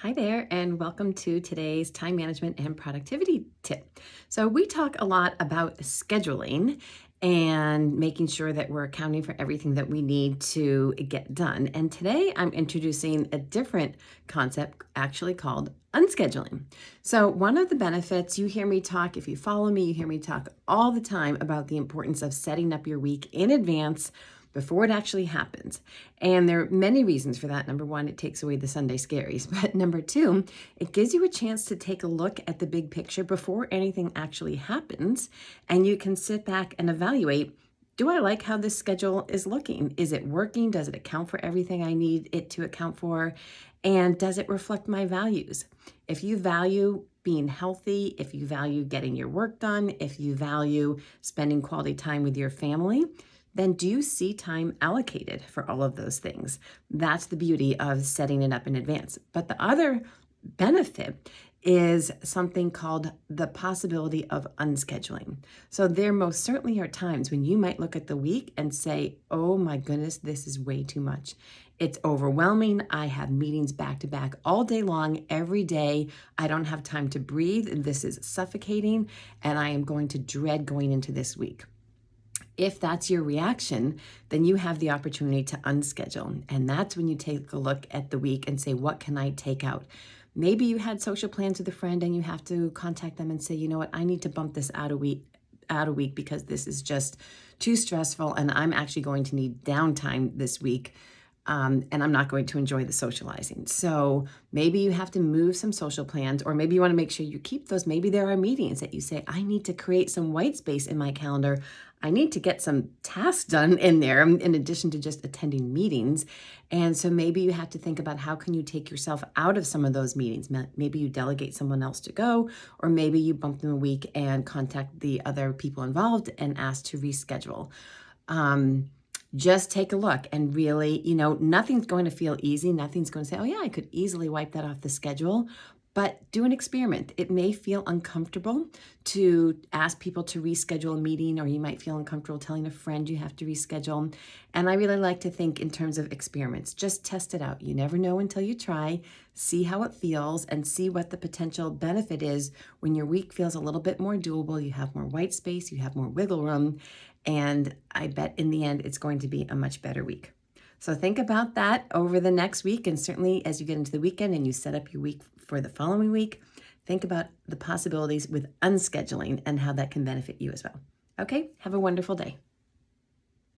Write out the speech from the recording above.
Hi there, and welcome to today's time management and productivity tip. So, we talk a lot about scheduling and making sure that we're accounting for everything that we need to get done. And today I'm introducing a different concept actually called unscheduling. So, one of the benefits, you hear me talk, if you follow me, you hear me talk all the time about the importance of setting up your week in advance before it actually happens. And there are many reasons for that. Number one, it takes away the Sunday scaries. But number two, it gives you a chance to take a look at the big picture before anything actually happens. And you can sit back and evaluate, do I like how this schedule is looking? Is it working? Does it account for everything I need it to account for? And does it reflect my values? If you value being healthy, if you value getting your work done, if you value spending quality time with your family, then do you see time allocated for all of those things? That's the beauty of setting it up in advance. But the other benefit is something called the possibility of unscheduling. So there most certainly are times when you might look at the week and say, oh my goodness, this is way too much. It's overwhelming. I have meetings back to back all day long, every day. I don't have time to breathe. This is suffocating, and I am going to dread going into this week. If that's your reaction, then you have the opportunity to unschedule. And that's when you take a look at the week and say, what can I take out? Maybe you had social plans with a friend and you have to contact them and say, you know what, I need to bump this out a week because this is just too stressful and I'm actually going to need downtime this week. And I'm not going to enjoy the socializing. So maybe you have to move some social plans, or maybe you want to make sure you keep those. Maybe there are meetings that you say, I need to create some white space in my calendar. I need to get some tasks done in there in addition to just attending meetings. And so maybe you have to think about how can you take yourself out of some of those meetings. Maybe you delegate someone else to go, or maybe you bump them a week and contact the other people involved and ask to reschedule. Just take a look and really, nothing's going to feel easy. Nothing's going to say, oh yeah, I could easily wipe that off the schedule. But do an experiment. It may feel uncomfortable to ask people to reschedule a meeting, or you might feel uncomfortable telling a friend you have to reschedule. And I really like to think in terms of experiments. Just test it out. You never know until you try. See how it feels and see what the potential benefit is when your week feels a little bit more doable. You have more white space, you have more wiggle room. And I bet in the end, it's going to be a much better week. So think about that over the next week. And certainly as you get into the weekend and you set up your week for the following week, think about the possibilities with unscheduling and how that can benefit you as well. Okay, have a wonderful day.